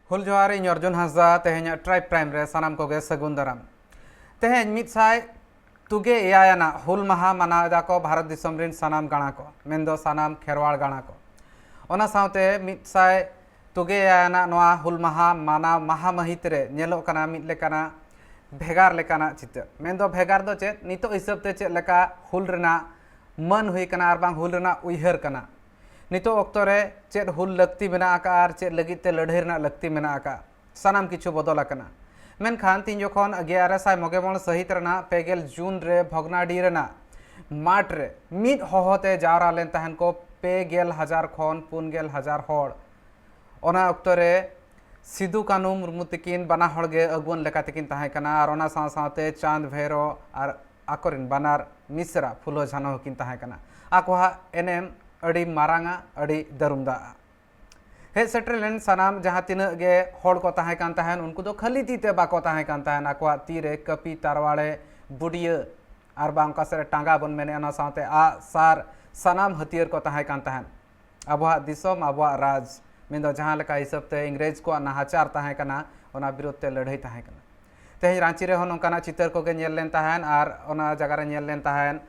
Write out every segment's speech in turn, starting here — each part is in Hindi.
हुल जोहार इन अर्जुन हांसदा तेहें ट्राइब प्राइम रे सानाम कोगे सगुन दाराम तेहें मिसाय तुगे एयाना हुल माहा मानादा को भारत दिसम रिन सानाम गाणा को मेनदो सानाम खेरवाड़ गाणा को ओना सावते मिसाय तुगे एयाना नोआ हुल माहा माना माहा महित रे नेलो कना मिद लेकाना भेगार लेकाना चित्र मेनदो भेगार दो चेत नितो हिसाब ते चेत लेका हुल रेना मन हुई कना आर बांग हुल रेना उइहर कना नितो ऑक्तो रे चेत हुल लक्ति मेना आका आर चेत लगित ते लड़ाई रेना लक्ति मेना आका सानाम किछु बदल आकना मेनखान तीन जोखन 1191 सहित रेना पेगेल जून रे भगनाडी रेना माट रे मिद होहोते जावरा लेन तहन को 50,000 खन 50,000 होड़ ओना ऑक्तो रे सिदु कानू मुर्मू तकिन बना हड़गे अगुवन लेका तकिन ताहे कना आर ओना साव सावते चांद भैरो आर आकोरिन बानार मिश्रा फुलो झानो हकिन ताहे कना आकोहा एनएम अड़ी मारांगा अड़ी दरुमदा हे सेटर लेन सानाम जहाँ तीना गे होड़ को ताहे कान ताहेन उनको दो खाली तीते बाको ताहे कान ताहेन आकोआ तीरे कपी तारवाड़े बुडिया आर बांका से टांगा बन मेने अना सावते आ सार सानाम हथियार को ताहे कान ताहेन आबोआ दिसोम आबोआ राज मेंदो जहाँ लेका हिसाब ते इंग्रेज को नाहाचार ताहे कना ओना विरोध ते लड़ाई ताहे कना तेहें रांची रे हो नोंकाना चितर को गे नेल लेन ताहेन आर ओना जगह रे nail lane ताहेन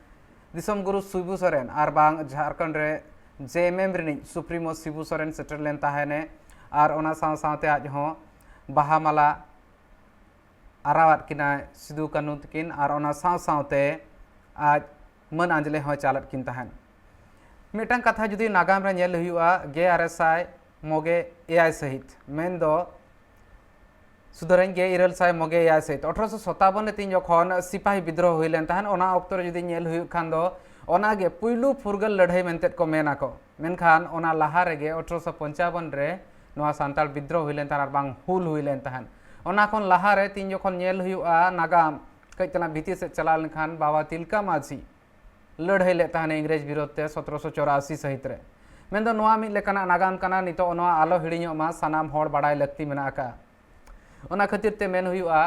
दिसम Guru Shibu Soren are बांग झारखंड रे जेएमएम रिनी सुप्रीमो शिबू सोरेन सेटर लेन ताहेने आर ओना साव सावते आज हो बाहा माला आरावात किना सिदु कानू तकिन आर ओना साव सावते आज मन आंजले हो चालत किन ताहेन मिटन कथा जुदी नागाम रे नेल हुआ गे आरएसआई मोगे एआई सहित मेन दो सुधरन गे इरल साय मोगे एआई सहित 1857 तीन जखन सिपाही विद्रोह हुई लेन ताहेन ओना ऑक्तो रे जुदी नेल हुई खान दो ओनागे पुइलू फुरगल लड़ाई मेनते को मेना को मेनखान ओना लाहा रेगे 1855 रे नोआ सांताल विद्रोह हुई लेन ताहान बांग हुल हुई लेन ताहान ओना खन लाहा रे तीन जखन नेल हुआ नागाम कई तना भीति से चला लेनखान बाबा तिलका माझी लड़ाई ले ताहान इंग्रेज विरोध ते 1784 सहित रे मेनदो नोआ मिद लेकाना नागाम कना नितो नोआ आलो हिड़िñो मा सानाम होड़ बाड़ाय लक्ति मेना का ओना खातिर ते मेन हुआ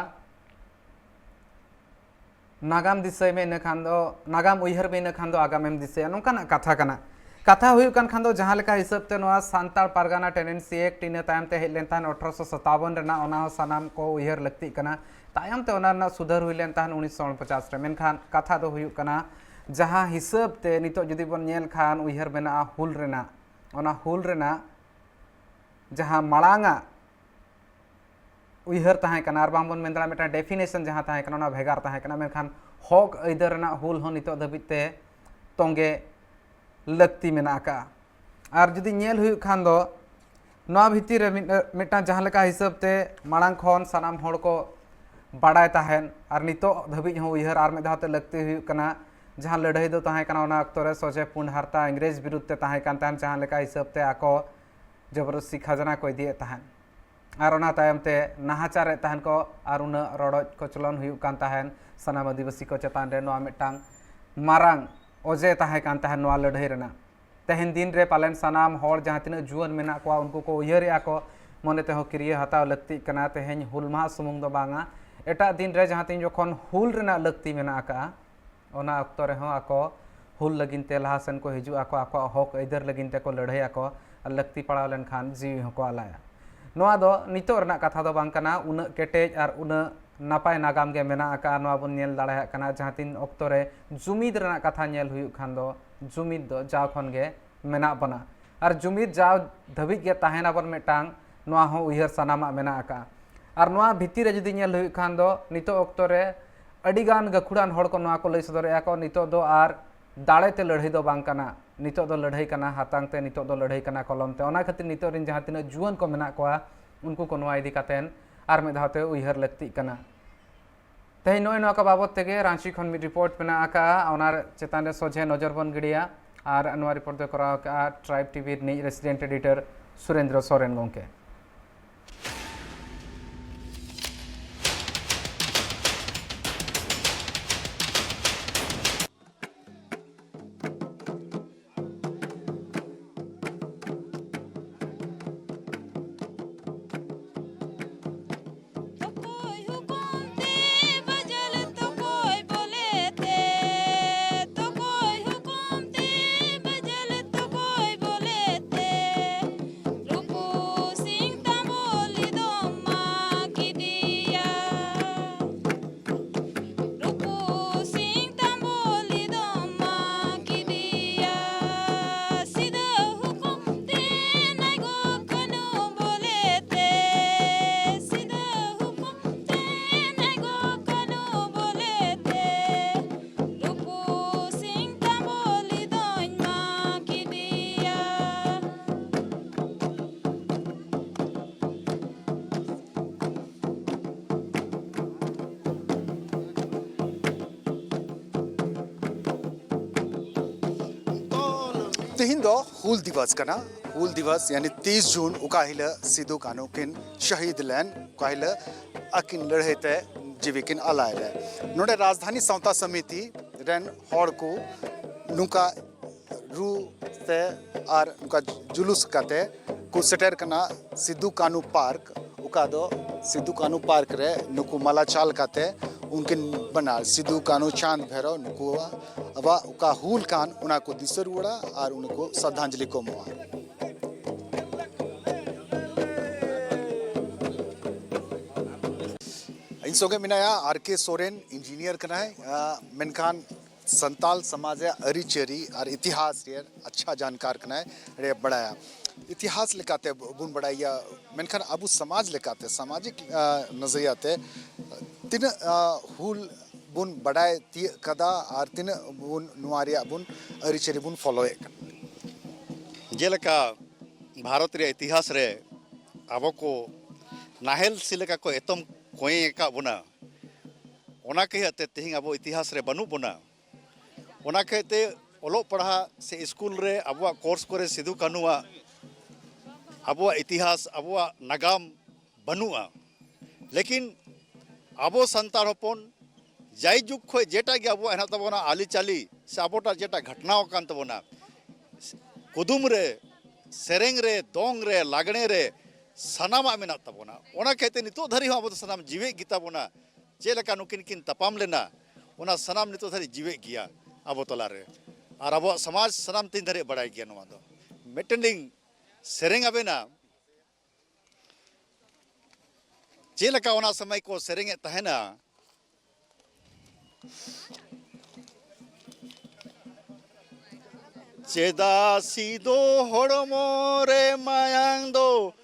नागाम दिसय में इन खान दो नागाम उइहर में इन खान दो आगाम एम दिसय नोंकाना कथा कना कथा हुई कान खान दो जहाँ लेका हिसाब ते नोआ Santal Pargana tenancy act in तायम ते हेज लेन ताहन 1857 रेना ओना हो सानाम को उइहर लक्ति कना तायम ते ओना ना सुधर हुई लेन ताहन 1949 रे मेनखान कथा दो हुई कना जहाँ हिसाब ते नितो जुदी बन नेल खान उइहर मेना हुल रेना ओना हुल रेना जहाँ माड़ांगा उइहर ताहे कना आर बांग बन मेन दाड़ा मेटा डेफिनेशन जहाँ ताहे कना ओना भेगार ताहे कना मेनखान हक अइदर रेना हुल हो नितो धबिते तोंगे लक्ति मेना का आर जुदी नेल हुई खान दो नोआ भितिर रे मेटा जहाँ लेका हिसाब ते माड़ांग खन सानाम होड़ को बाड़ाय ताहेन आर नितो धबिज हो उइहर आर मेधाते लक्ति हुई कना जहाँ लड़ाई दो ताहे कना ओना अक्तो रे सोजे पुंड हारता इंग्रेज विरुद्ध ते ताहे कान ताहेन जहाँ लेका हिसाब ते आको जबरदस्ती खजाना को दिए ताहेन आर ओना तायम ते नाहाचार ताहन को आर उना रड़ोज को चलन हुई कान ताहन सनाम आदिवासी को चतान रे नोआ मिटांग मारांग ओजे ताहे कान ताहन नोआ लड़ाई रेना तेहन दिन रे पालन सनाम होड़ जहाँ तिना जुआन मेना को उनको को उयहर को मने ते हो क्रिया हताव लक्ति कना तेहेन हुल माहा सुमुंग दो बांगा एटा दिन रे जहाँ तीन जोखन हुल रेना लक्ति मेना का ओना ऑक्तो रे हो आको हुल लगिन ते लहा सेन को हिजु आको आको हक अइदर लगिन ते को लड़ाई आको लक्ति पड़ाव लेन खान जीवी हो को आलाया नोआ दो नितो रना कथा दो बांग कना उना केटेज आर उना नापाय नागाम गे मेना आका नोआ बन नेल दाड़ा कना जहाँ तीन ऑक्तो रे जुमिद रना कथा नेल हुई खान दो जुमिद दो जाव खन गे मेना बना आर जुमिद जाव धबिज गे ताहेना बन मेटांग नोआ हो उइहर सानामा मेना आका आर नोआ भितिर रे जुदी नेल हुई खान दो नितो ऑक्तो रे अडिगान गखुड़ान होड़ को नोआ को लई सदर को नितो दो आर दाड़े ते लड़ाई दो बांग कना नितो दो लड़ाई कना हातांग ते नितो दो लड़ाई कना कलम ते ओना खातिर नितो रिन जहाँ तीना जुआन को मेना कोआ उनको को नोआ इदी कातेन आर में धावते उइहर लक्ति कना तेहें नोय नोआ का बाबत तेगे रांची खन मिड रिपोर्ट मेना आका ओनार चेतान रे सोझे नजर बन गिडिया आर नोआ रिपोर्ट दो कराव का ट्राइब टीवी नि रेसिडेंट एडिटर सुरेंद्र सोरेन गोंके रूपो सी तेहिन दो हुल दिवस कना हुल दिवस यानी 30 जून उकाहिला सिदु कानो किन शहीद लैन उकाहिला अकिन लड़े ते जीविकिन अलाय ले नोडे राजधानी सावता समिति रेन हॉर को नुका रू ते आर नुका जुलूस काते को सेटर कना सिदु कानु पार्क उका दो सिदु कानु पार्क रे नुकु माला चाल काते उनकिन बना सिदु कानु चांद भैरव नुकु अबा उका हुल कान उना को दिसरुड़ा और उनको श्रद्धांजलि को मुआ इन सोगे मिनाया आर.के. सोरेन इंजीनियर कना है मेनखान संताल समाज अरिचेरी और इतिहास रे अच्छा जानकार कना है रे बढ़ाया इतिहास लेकाते बुन बढ़ाया मेनखान अबु समाज लेकाते सामाजिक नजरियाते तीन हुल बुन बढ़ाए ती कदा और तीन बुन नुआरिया बुन अरिचेरी बुन फॉलोए जेलका भारत रे इतिहास रे आबो को नाहेल सिलेका को एतम कोई का बुना ओना कहते तेहिं आबो इतिहास रे बनु बुना ओना कहते ओलो पढ़ा से स्कूल रे आबो कोर्स करे सिधु कानुआ आबो इतिहास आबो नागाम बनुआ लेकिन आबो संतार हपन जाय जुग खो जेटा गे आबो एना तबना आली चाली से आबोटा जेटा घटनाओ कान तबना कुदुम रे सेरेंग रे दोंग रे लागणे रे सनामा मेना तबना ओना कहते नितो धरी हो आबो सनाम जीवे गीता बोना जेलका नुकिन किन तपाम लेना ओना सनाम नितो धरी जीवे गिया आबो तला रे और आबो समाज सनाम तीन धरे बड़ाई गिया नवा दो मेटेंडिंग सेरेंग आबेना जेलका ओना समय को सेरेंग तहना चेदा सीदो हड़मो रे मायांग दो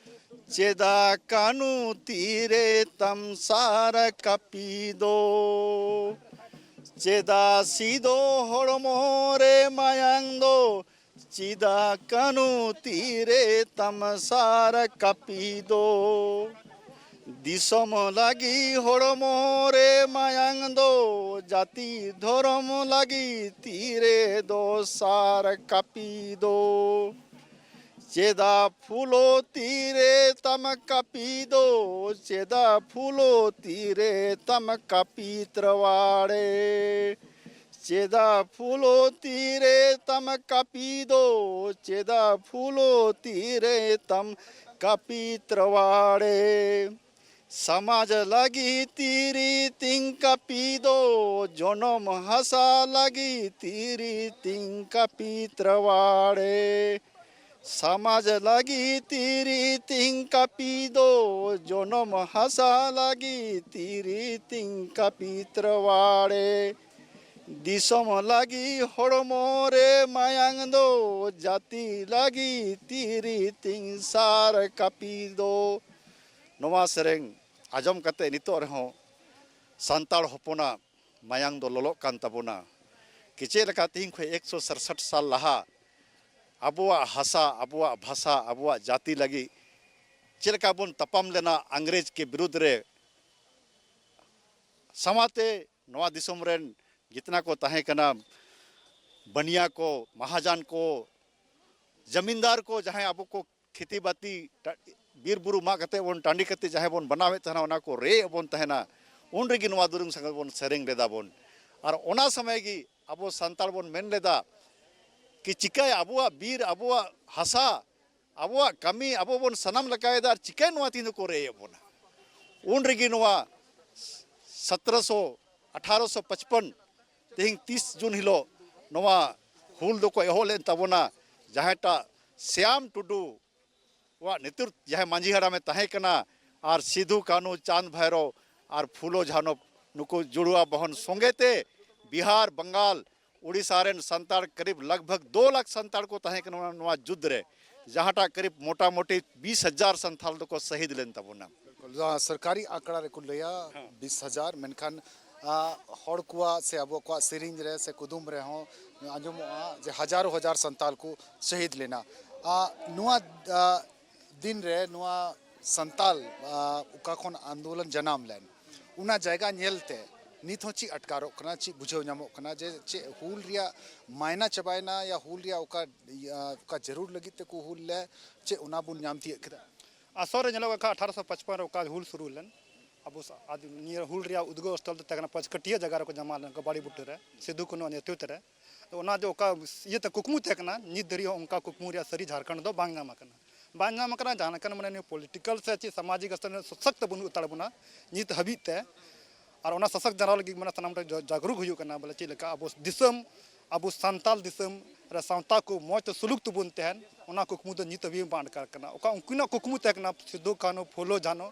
चेदा कानू तीरे तम सार कपी दो चेदा सीदो हड़मो रे मायांग दो चेदा कानू तीरे तम सार कपी दो दिसम लागी हड़मो रे मायांग दो जाति धर्म लागी तीरे दो सार कापी दो चेदा फूलो तीरे तम कापी दो चेदा फूलो तीरे तम कापी त्रवाड़े चेदा फूलो तीरे तम कापी दो चेदा फूलो तीरे तम कापी त्रवाड़े समाज लगी तीरी तिंका पीदो जनम हसा लगी तीरी तिंका पीत्रवाड़े समाज लगी तीरी तिंका पीदो जनम हसा लगी तीरी तिंका पीत्रवाड़े दिसम लगी हड़मो रे मायांग दो जाति लगी तीरी तिंसार कापी दो नवा सेरेंग आजम कते नितो रहो संताल हपना मायांग दो लोलो कान तबना कि चेलका तिहिं खो 167 साल लहा आबुआ हसा आबुआ भाषा आबुआ जाति लगी चेलका बन तपाम लेना अंग्रेज के विरुद्ध रे समाते नवा दिसम रेन जितना को तहे कना बनिया को महाजन को जमींदार को जहां आबो को खेती बाती बीर बुरु मा कते बोन टांडी कते जहां बोन बनावे तहना ओना को रे बोन तहना उन रेगी नवा दुरुंग संग बोन सेरेंग लेदा बोन और ओना समय की आबो संताल बोन मेन लेदा कि चिकाय आबुआ बीर आबुआ हसा आबुआ कमी आबो बोन सनम लकायदार चिकाय नवा तीन को रे बोन उन रेगी नवा 1855 तेहिं 30 जून हिलो नवा हुल दो को एहोलेन तबोना जहाटा श्याम टुडू वा नेतृत्व जहाँ मांझीहाड़ा में तहे कना और सिधु कानू चांद भैरव और फूलो झानो नुको जुड़ुआ बहन सोंगेते बिहार बंगाल उड़ीसा रेन संताड़ करीब लगभग 2 लाख संताड़ को तहे कना नवा युद्ध रे जहाटा करीब मोटा मोटी 20,000 संथाल को शहीद लेन तबोना सरकारी आंकड़ा रे कुलया 20,000 मेनखान हड़ कुआ से अब को सिरिंज रे से कुदुम रे हो आंजम जे हजारों हजार संताल को शहीद लेना नुआ दिन रे नुआ संताल उका खन आंदोलन जनाम लेन उना जायगा नेलते नित हो ची अटकारो कना ची बुझाव नामो कना जे चे हुल रिया मायना चबायना या हुल रिया ओका जरूर लगी ते को हुल ले चे उना बुन नाम थी केदा आसर ᱧᱮᱞᱚᱜ ᱠᱟ 1855 ᱨᱮ ᱚᱠᱟ ᱦᱩᱞ ᱥᱩᱨᱩ ᱞᱮᱱ ᱟᱵᱚ ᱟᱫᱤ ᱱᱤᱭᱟᱹ ᱦᱩᱞ ᱨᱮᱭᱟᱜ ᱩᱫᱽᱜᱟᱹᱣ ᱥᱛᱷᱚᱞ ᱫᱚ ᱛᱟᱦᱮᱸ ᱠᱟᱱᱟ ᱯᱟᱸᱪᱠᱟᱹᱴᱤᱭᱟᱹ ᱡᱟᱭᱜᱟ ᱨᱮᱠᱚ ᱡᱟᱢᱟ ᱞᱮᱱ ᱵᱟᱲᱤ ᱵᱩᱴᱟᱹ ᱨᱮ ᱥᱤᱫᱩ ᱠᱟᱹᱱᱩ ᱱᱮᱛᱨᱤᱛᱛᱚ ᱨᱮ ᱚᱱᱟ ᱡᱮ ᱚᱠᱟ ᱤᱭᱟᱹᱛᱮ ᱠᱩᱠᱢᱩ ᱛᱟᱦᱮᱸ ᱠᱟᱱᱟ ᱱᱤᱛ ᱫᱷᱟᱹᱨᱤᱡ ᱦᱚᱸ ᱚᱱᱠᱟ ᱠᱩᱠᱢᱩ ᱨᱮᱭᱟᱜ ᱥᱟᱹᱨᱤ ᱡᱷᱟᱲᱠᱷᱚᱸᱰ ᱫᱚ ᱵᱟᱝ ᱧᱟᱢ ᱟᱠᱟᱱᱟ ᱡᱟᱦᱟᱸ ᱞᱮᱠᱟ ᱢᱟᱱᱮ ᱯᱚᱞᱤᱴᱤᱠᱟᱞ ᱥᱮ ᱪᱮᱫ ᱥᱟᱢᱟᱡᱤᱠ ᱥᱛᱚᱨ ᱥᱚᱥᱚᱠᱛ ᱵᱟᱹᱱᱩᱜ ᱛᱟᱲ ᱵᱚᱱᱟ ᱱᱤᱛ ᱦᱟᱹᱵᱤᱡ ᱛᱮ ᱟᱨ ᱚᱱᱟ ᱥᱚᱥᱚᱠᱛ ᱡᱟᱱᱟᱣ ᱞᱟᱹᱜᱤᱫ ᱢᱟᱱᱮ ᱥᱟᱱᱟᱢ ᱨᱮ ᱡᱟᱜᱨᱩᱠ ᱦᱩᱭᱩᱜ ᱠᱟᱱᱟ ᱵᱚᱞᱮ ᱪᱮᱫ ᱞᱮᱠᱟ ᱟᱵᱚ ᱫᱤᱥᱚᱢ ᱟᱵᱚ ᱥᱟᱱᱛᱟᱞ ᱫᱤᱥᱚᱢ ᱨᱮ ᱥᱟᱶᱛᱟ ᱠᱚ ᱢᱚᱡᱽ ᱛᱮ ᱥᱩᱞᱩᱠ ᱛᱮᱵᱚᱱ ᱛᱟᱦᱮᱱ ᱚᱱᱟ ᱠᱩᱠᱢᱩ ᱫᱚ ᱱᱤᱛ ᱦᱟᱹᱵᱤᱡ ᱵᱟᱝ ᱟᱴᱠᱟᱨ ᱠᱟᱱᱟ ᱚᱠᱟ ᱩᱱᱠᱤᱱᱟᱜ ᱠᱩᱠᱢᱩ ᱛᱟᱦᱮᱸ ᱠᱟᱱᱟ ᱥᱤᱫᱩ ᱠᱟᱹᱱᱩ ᱯᱷᱩᱞᱳ ᱡᱷᱟᱱᱳ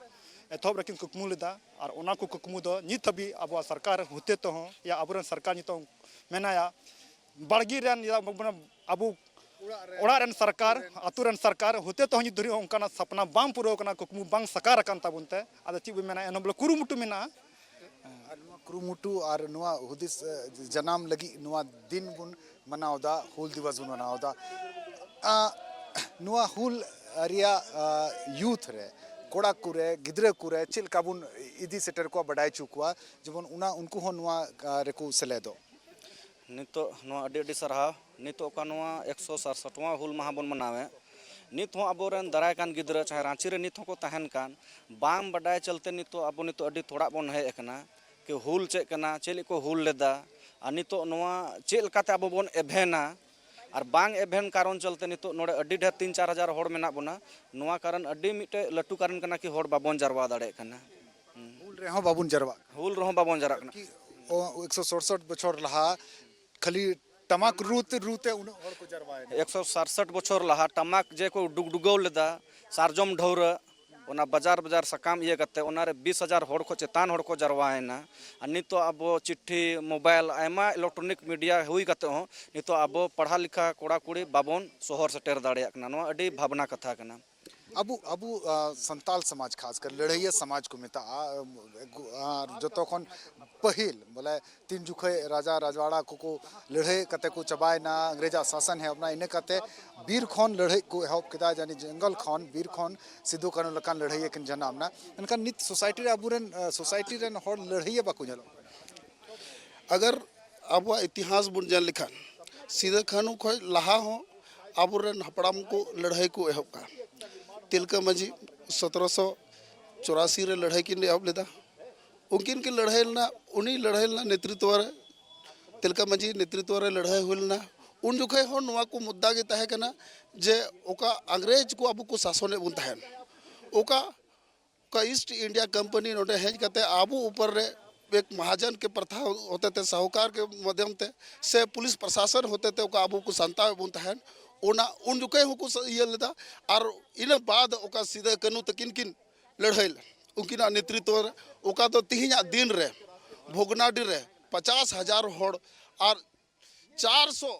एतहब रखिन कुकमु लेदा और ओना को कुकमु दो नित हबी अब सरकार होते तो हो या अब सरकार नित मेनाया बाड़गी रेन या अब ओड़ा रेन सरकार आतु रेन सरकार होते तो नित धरी उनका सपना बांग पुरो कना कुकमु बांग सकार अकान ताबुनते आदा ची बे मेना एन बोले कुरुमुटु मेना कुरुमुटु और नुआ हुदिस जनाम लगी नुआ दिन बुन मनावदा हुल दिवस बुन मनावदा नुआ हुल रिया यूथ रे कोड़ा कुरे गिद्रे कुरे चिल काबुन इदी सेटर को बडाय चुकुआ जबन उना उनको हो नुआ रेकु सेलेदो नितो नुआ अडी अडी सरहा नितो का नुआ 167वां हुल माहा बन मनावे नित हो अबोरन दराय कान गिद्रा चाहे रांची रे नित हो को तहन कान बांग बडाय चलते नितो अबो नितो अडी थोड़ा बन हे एकना कि हुल चेक कना चेली को हुल लेदा आ नितो नुआ चेल काते अबो बन एभेना और बांग एभेन कारण चलते नितो नोडे अडी ढेर 3-4 हजार होड़ मेना बना नुआ कारण अडी मिटे लट्टू कारण कना कि होड़ बाबन जरवा दाड़े कना हुल रे हो बाबुन जरवा हुल रहो बाबन जरा कना कि ओ 167 बछर लहा खाली टमाक रूते रूते उन होड़ को जरवाए 167 बछर लहा टमाक जे को डुगडुगौ लेदा सारजम ढौर ओना बाजार बाजार सकाम ये कते ओना रे 20,000 होड़ को चेतान होड़ को जरवाएना आ नितो अब चिट्ठी मोबाइल आयमा इलेक्ट्रॉनिक मीडिया हुई कते हो नितो अब पढ़ा लिखा कोड़ा कुड़ी बाबन शहर सेटेर दाड़े कना नो अडी भावना कथा कना अबु अबु संताल समाज खासकर लड़ैया समाज को मिता जो तखन पहिल बोले 3 जुखे राजा राजवाड़ा को लड़े कते को चबाय ना अंग्रेजा शासन है अपना इने कते वीर खन लड़े को हेल्प किदा जानी जंगल खन वीर खन सिद्धू कानू लकान लड़े किन जनाम ना इनका नित सोसाइटी रे अबुरन सोसाइटी रे हर लड़े बाको जलो अगर अब इतिहास बुन जन लिखान सीधे खानू खो लहा हो अबुरन हपड़ाम को लड़ाई को एहब का तिलका मजी 1784 रे लड़ाई किन एहब लेदा उनकिन की लड़ाई ना उन्हीं लड़ाई ना नेतृत्व रे तिलका मजी नेतृत्व रे लड़ाई हुलना उन जुखे हो नुआ को मुद्दा के तहे कना जे ओका अंग्रेज को अबु को शासन बुन तहन ओका का ईस्ट इंडिया कंपनी नोटे हेज कते आबू ऊपर रे एक महाजन के प्रथा होते थे साहूकार के माध्यम से पुलिस प्रशासन होते थे ओका आबू को संता बुन तहन ओना उन जुके हो को ये लेदा और इन बाद ओका सीधे कनु तकिन किन लड़ाई उनकिना नेतृत्व ओका तो तिहिया दिन रे भोगनाडी रे 50,000 होड़ और 400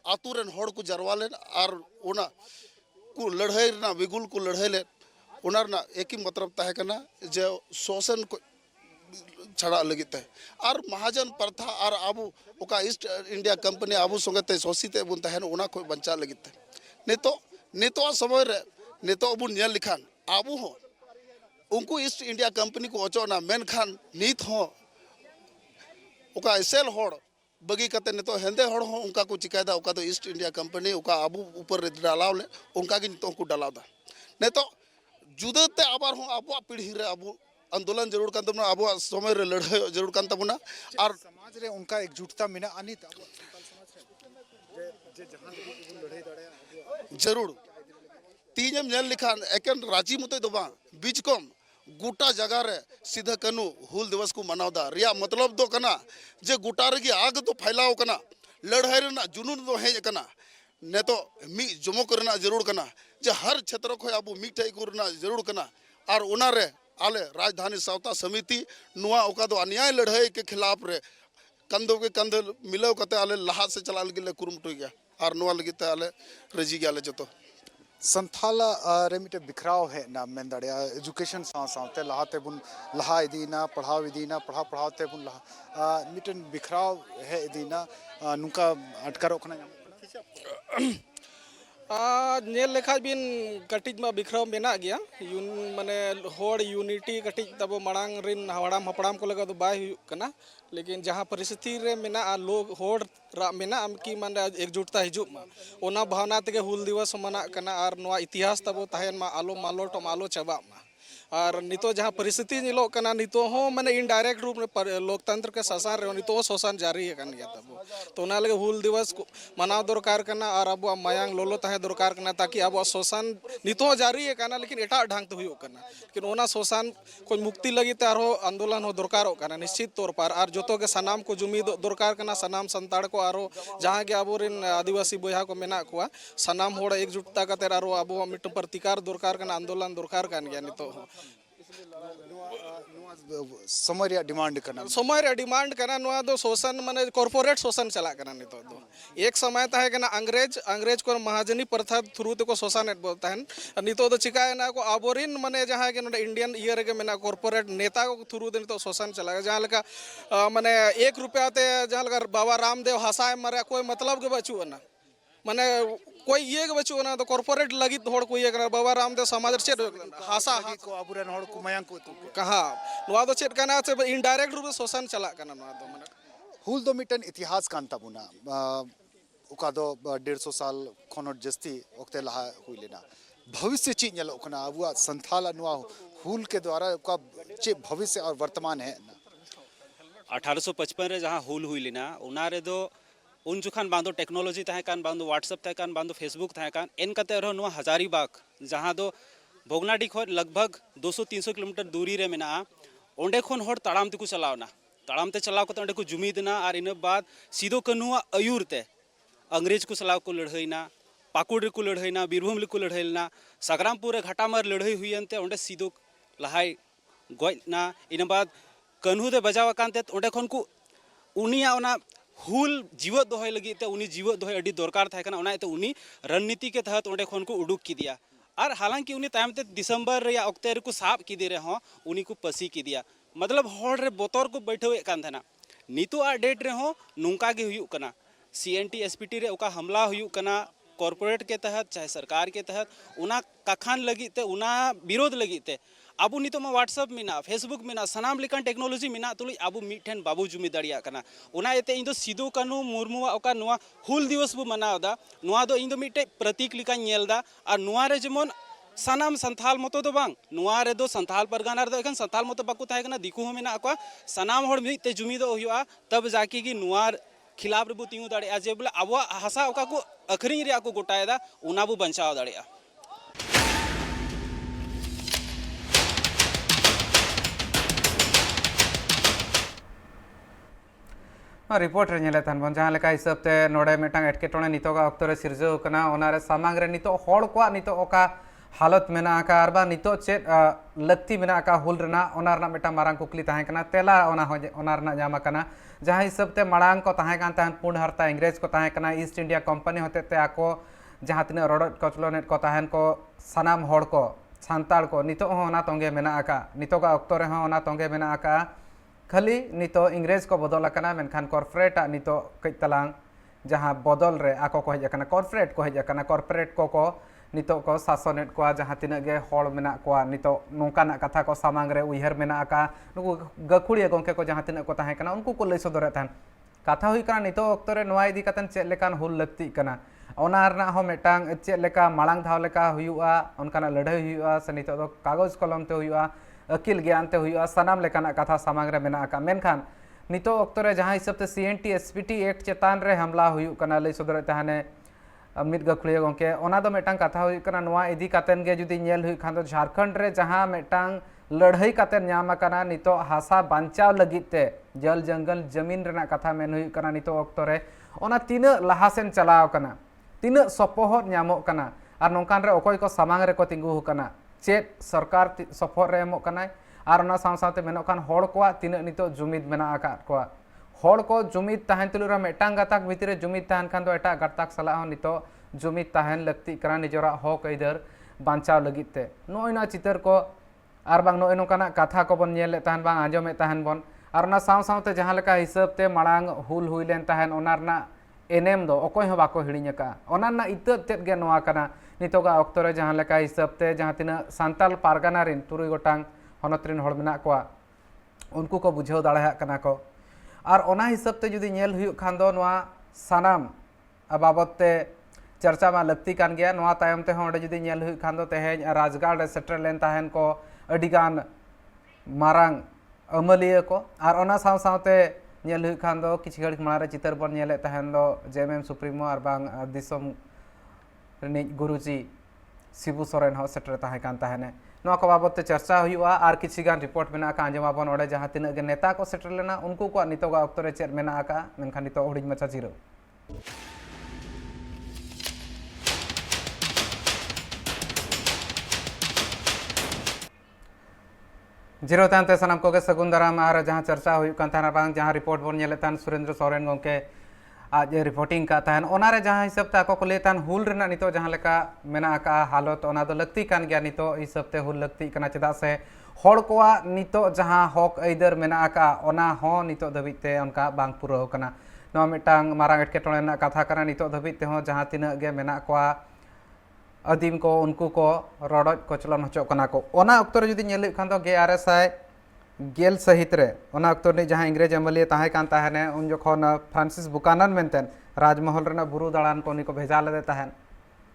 आतुरन होड़ को जरवालेन और ओना को लड़ाई ना बिगुल को लड़ाई ले ओनर ना एक ही मतलब तहे कना जे शोषण को छड़ा लगित है और महाजन प्रथा और आबू ओका ईस्ट इंडिया कंपनी आबू संगते शोषित बुन तहन ओना को बंचा लगित है नेतो समय रे नेतो बुन नेल लिखान आबू हो उनको ईस्ट इंडिया कंपनी को अचोना मेन खान नीत हो ओका एसेल होड़ बगी कते नेतो हेंदे होड़ हो उनका को चिकायदा ओका तो ईस्ट इंडिया कंपनी ओका आबू ऊपर रे डालाव ले उनका की नेतो को डालावदा नेतो जुदते आबार हो आबू पीढ़ी रे आबू आंदोलन जरूर कान तबना आबू समय रे लड़ाई जरूर कान तबना और समाज रे उनका एकजुटता मिना अनित जे जहां लड़ाई दाड़े जरूर तीनम नेल लिखान एकन रांची मते दो बा बीच कम गोटा जगह रे सीधा कनु हुल दिवस को मनावदा रिया मतलब दो कना जे गोटा रे आग तो फैलाव कना लड़ाई रे ना जुनून दो हे कना ने तो मी जमो करना जरूर कना जे हर क्षेत्र को अब मिठाई करना जरूर कना और उना रे आले राजधानी सावता समिति नुआ ओका दो अन्याय लड़ाई के खिलाफ रे कंधों के कंध मिलाव कते आले लहा से चला लगे कुरुमटो गया और नुआ लगी आले रजी गया जतो संथाला रेमिटे बिखराव है ना मेन दाड़िया एजुकेशन साथे लहाते बुन लहा इदीना पढ़ाव इदीना पढ़ावते बुन लहा मिटन बिखराव है इदीना नुका अटकारो खना नेल लेखा बिन कटिज मा बिखराव मेना गया माने होड़ यूनिटी कटिज तब मांग रिन हड़ाम हपड़ाम को लगा तो बाय हुयुक कना लेकिन जहाँ परिस्थिति रे मेना लोग होड़ रा मेना कि माने एकजुटता हिजुक मा ओना भावना तेगे हुल दिवस मना कना और नवा इतिहास तब तहन मा आलो मालोट मालो चबा मा और नितो जहाँ परिस्थिति निलो कना नितो हो माने इनडायरेक्ट रूप में लोकतंत्र के शासन रे नितो शोषण जारी है कन गया तब तो ओना लगे हुल दिवस मनाव दरकार कना और अब मायांग लोलो तहे दरकार कना ताकि अब शोषण नितो जारी है कना लेकिन एटा ढंग ते हुयुक कना लेकिन ओना शोषण को मुक्ति लगी ते आरो आंदोलन हो दरकार कना निश्चित तौर पर और जोतो के सनाम को जुमीद दरकार कना सनाम संताड़ को आरो जहाँ के अबोरिन आदिवासी बोया को मेना को सनाम होड़ एकजुटता कते आरो अब मिट प्रतिकार दरकार कना आंदोलन दरकार कन गया नितो समय रे डिमांड करना समय रे डिमांड करना नुआ दो शोषण माने कॉर्पोरेट शोषण चला करना नितो दो एक समय ताहे कना अंग्रेज को महाजनी प्रथा थ्रू ते को शोषण एत बोलताहन नितो दो चिका ना को आबोरिन माने जहाँ के नोडे इंडियन ईयर के मेना कॉर्पोरेट नेता को थ्रू दे नितो शोषण चला जहाँ लका माने 1 रुपया ते जहाँ लका बाबा रामदेव हसाए मरे कोई मतलब के बचू ना माने कोई ये के बचू ना तो कॉर्पोरेट लगी होड़ कोई एक बाबा रामदेव समाज चेत हासा को अबुरन होड़ को मयांग को कहा नुआ दो चेत कना से इनडायरेक्ट रूप से शोषण चला कना नुआ दो माने हुल दो मिटन इतिहास कान ताबुना उका दो 150 साल खनोट जस्ती ओक्ते लहा हुई लेना भविष्य ची नेलो कना अबुआ संथाल नुआ हुल के द्वारा उका चे भविष्य और वर्तमान है 1855 रे जहाँ हुल हुई लेना उना रे दो उन जुखान बांधो टेक्नोलॉजी तहे कान बांधो व्हाट्सएप तहे कान बांधो फेसबुक तहे कान एन कते रहो नुआ हजारीबाग जहाँ दो भोगनाडी खो लगभग 200-300 किलोमीटर दूरी रे मेना ओंडे खन होड़ ताड़ाम ते को चलावना ताड़ाम ते चलाव कते ओंडे को जुमीदना और इन बाद सीधो कनुआ अयूर ते अंग्रेज को चलाव को लड़ाईना पाकुड़ को लड़ाईना बीरभूम को लड़ाईना संग्रामपुर घाटामार लड़ाई हुईनते ओंडे सीधो लहाई गजना इन बाद कन्हू दे बजाव कानते ओंडे खन को उनिया ओना हुल जीवत दोहय लगी ते उनी जीवत दोहय अडी दरकार था कना ओना ते उनी रणनीति के तहत ओंडे खन को उडुक की दिया और हालांकि उनी तायम ते दिसंबर या अक्टोबर को साब की दे रे हो उनी को पसी की दिया मतलब होड़ रे बोतर को बैठवे कान थना नितो आ डेट रे हो नुंका गे हुयु कना सीएनटी एसपीटी रे ओका हमला हुयु कना कॉर्पोरेट के तहत चाहे सरकार के तहत उना कखान लगी ते उना विरोध लगी ते अब नितो में व्हाट्सएप में फेसबुक में सनाम लेकिन टेक्नोलॉजी में तुली अब मिठन बाबू जुमी दाड़िया कना उना एते इन दो सिदो कानू मुर्मू ओका नुआ हुल दिवस बो मनावदा नुआ दो इन दो मिटे प्रतीक लिका नेलदा और नुआ रे जेमन सनाम संथाल मतो दो बांग नुआ रे दो संथाल परगाना रे दो एखन संथाल मतो बाकू ताहे कना दिकू हो मेना को सनाम होड़ मिते जुमी दो हुआ तब जाके कि नुआ खिलाफ रे बो तिंगू दाड़िया जे बोले अब हासा ओका को अखरिंग रे को गोटायदा उना बो बंचाव दाड़िया रिपोर्ट रे नेले थान बन जहाँ लेका हिसाब ते नोडे मेटांग एटकेटोणे नितोगा ऑक्तो रे सिरजो कना ओनारे सामांग रे नितो होड़ को नितो ओका हालत मेना का अरबा नितो चेत लक्ति मेना का हुल रेना ओनारना मेटा मारांग कुकली ताहे कना तेला ओनारना जामा कना जहाँ हिसाब ते मारांग को ताहे कान ताहन पुंड हरता इंग्रेज को ताहे कना ईस्ट इंडिया कंपनी होते ते आको जहाँ तिना रोड कचलोनेट को ताहन को सनाम होड़ को सांताड़ को नितो हो ओना तोंगे मेना का नितोगा ऑक्तो रे हो ओना तोंगे मेना का खाली नितो इंग्रेज को बदल करना मेनखान कॉर्पोरेट नितो कई तलांग जहाँ बदल रे आको को हज कॉर्पोरेट को हज कॉर्पोरेट को नितो को शासनेट को जहाँ तीना गे होड़ मेना को नितो नोंकाना कथा को सामांग रे उयहर मेना का नुकु गखुड़िया गोंके को जहाँ तीना को ताहे कना उनको को लई सदरे थान कथा हुई कना नितो ऑक्तो रे नोआ इदी कतन चेक लेकान हुल लगती कना ओना रना हो मेटांग चेक लेका मालांग धाव लेका हुयुआ उनकाना लड़ाई हुयुआ से नितो दो कागज कलम ते हुयुआ अकिल ज्ञान ते हुआ सनाम लेकाना कथा सामांग रे मेना का मेनखान नितो ऑक्तो रे जहाँ हिसाब ते सीएनटी एसपीटी एक्ट चेतान रे हमला हुयु कना लई सदर ताहने मित गखुड़िया गोंके ओना दो मेटांग कथा हुई कना नोआ इदी कातेन गे जुदी नेल हुई खान दो झारखंड रे जहाँ मेटांग लड़ाई कातेन न्याम कना नितो हासा बांचाव लगिते जल जंगल जमीन रेना कथा मेन हुई कना नितो ऑक्तो रे ओना तीन लहासेन चलाव कना तीन सपोहत न्यामो कना और नोंकान रे ओकोय को सामांग रे को तिंगु कना चेत सरकार सपोर्ट रे एमो कनाय और ओना साव सावते मेनोक खान होड़ को तीन नितो जुमिद मेना आका को होड़ को जुमिद ताहन तुलुरा मेटांग गताक भितरे जुमिद ताहन खान दो एटा गताक सला हो नितो जुमिद ताहन लगती करा निजोरा हक इधर बांचाव लगिते नोइना चितर को और बांग नोइ नोकाना कथा को बन नेले ताहन बांग आंजोमे ताहन बन और ओना साव सावते जहाँ लेका हिसाब ते माड़ांग हुल हुई लेन ताहन ओना रना एनेम दो अकोय हो बाको हिड़िñ का ओना ना इतत तेद गे नोआ कना नितोगा ऑक्तो रे जहां लेका हिसाब ते जहां तिना सांताल पारगाना रिन तुरुई गोटांग हनत रिन हड़ मेना कोआ उनको को बुझाव दाड़ा कना को और ओना हिसाब ते जुदी नेल हुयु खान दो नोआ सानाम बाबत ते चर्चा मा लगती कान गया नोआ तायम ते होंडे जुदी नेल हुयु खान दो तेहेñ राजगाड़ रे सेटर लेन ताहेन को अडिगान मारांग अमलिया को और ओना साव सावते नेल हुयु खान दो किछि घड़ी मारे चितर बन नेले ताहेन दो जेएमएम सुप्रीमो और बांग दिसम रिनिज गुरुजी शिबू सोरेन हो सेटर ताहे कान ताहेने नोआ को बाबत ते चर्चा हुआ और किछि गान रिपोर्ट मेना का आंजमाबन ओडे जहां तिना गे नेता को सेटर लेना उनको को नितोगा ऑक्तो रे चेद मेना का मेनखान नितो हुडिñ मचा जिरो जीरो तानते सनाम को सगुन दाराम और जहाँ चर्चा हुई जहाँ रिपोर्ट बन नेले तान सुरेंद्र सोरेन गंके आज रिपोर्टिंग का तान ओनारे जहाँ हिसाब ते आको को ले तान हुल रेना नितो जहाँ लेका मेना का हालत ओना दो लगती कान गया नितो हिसाब ते हुल लगती कना चेदा से हड़ कोआ नितो जहाँ हक ऐदर मेना का ओना हो नितो धबित ते उनका बांग पुरो कना नोआ मिटांग मारांग एटकेटोणे ना कथा कना नितो धबित ते हो जहाँ तिना गे मेना कोआ आदिम को उनको को रड़ज कचलन होचो कना को ओना ऑक्तो रे जुदी नेल खान दो 1900 सहित रे ओना ऑक्तो रे जहां इंग्रेज अमलिया ताहे कान ताहेने उन जखन फ्रांसिस बुकानन मेनतेन राजमहल रेना बुरु दालान को उनको भेजा लेदे ताहेन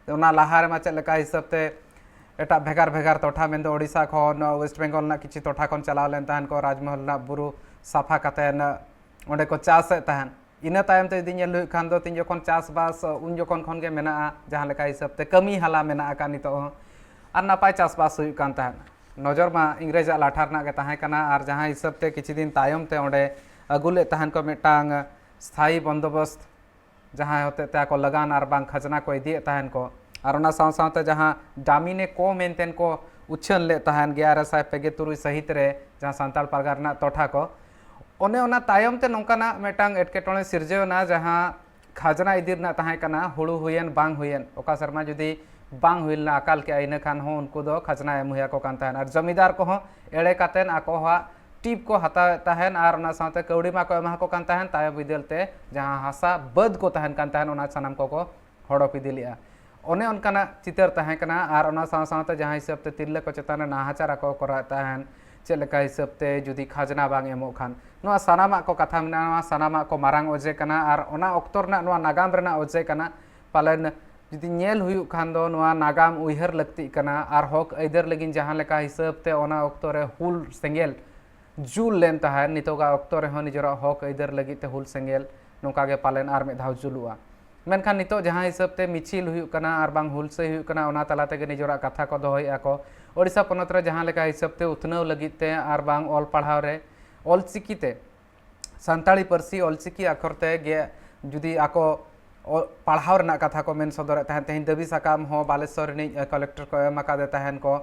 ओना लाहा रे मा चेद लेका हिसाब ते एटा भेगार भेगार टोठा मेन दो ओडिसा खन वेस्ट बेंगल ना किछि टोठा खन चलाव लेन ताहेन को राजमहल ना बुरु साफा कातेन ओंडे को चास ताहेन इना तायम ते यदि नेल खान दो तीन जखन चासबास उन जखन खन गे मेना जहां लेका हिसाब ते कमी हाला मेना का नितो और नापाय चासबास हुई कान ताहेन नजर मा इंग्रेज लाठार ना गे ताहे कना और जहां हिसाब ते किछि दिन तायम ते ओंडे अगुले ताहेन को मिटांग स्थायी बंदोबस्त जहां होते ते को लगान और बांग खजना को इदी ताहेन को और ओना साव सावते जहां डामिने को मेनतेन को उछन ले ताहेन 1153 सहित रे जहां सांताल पारगाना टोठा को ओने ओना तायम ते नोंकाना मेटांग एटकेटोणे सिरजेवना जहां खाजना इदी ना ताहे कना हुड़ू हुयन बांग हुयन ओका शर्मा जुदी बांग हुइलना अकाल के आइना खान हो उनको दो खाजना एम हुया को कान ताहेन और जमीदार को हो एड़े कातेन आको हा टिप को हता ताहेन और ओना साथे कौड़ी मा को एमा को कान ताहेन ताय बिदलते जहां हासा बद को ताहेन कान ताहेन ओना सनाम को हड़प इदिलिया ओने उनकाना चितर ताहे कना और ओना साथे जहां हिसाब ते तिरले को चेतान नाहाचार को करा ताहेन चेद लेका हिसाब ते जुदी खाजना बांग एमो खान नोआ सानामा को कथा मेना नोआ सानामा को मारांग ओजे कना और ओना ऑक्तो रेना नोआ नागाम रेना ओजे कना पालन जुदी नेल हुयु खान दो नोआ नागाम उइहर लगती कना और हक ऐदर लगिन जहां लेका हिसाब ते ओना ऑक्तो रे हुल सेंगेल जुल लेन ताहेन नितोगा ऑक्तो रे हो निजरा हक ऐदर लगी ते हुल सेंगेल नोका गे पालन आर में धाव जुलुआ मेनखान नितो जहां हिसाब ते मिचिल हुयु कना और बांग हुल से हुयु कना ओना तला तेगे निजरा कथा को दोहया को ओडिसा पनत रे जहां लेका हिसाब ते उतनव लगित ते और बांग ऑल पढ़ाव रे ऑलचिकी ते सानताड़ी पारसी ऑलचिकी अक्षर ते गे जुदी आको पढ़ाव रेना कथा को मेन सदर ताहेन तेहेन दबी साकाम हो बालेश्वर रिनिज कलेक्टर को एम आकादे ताहेन को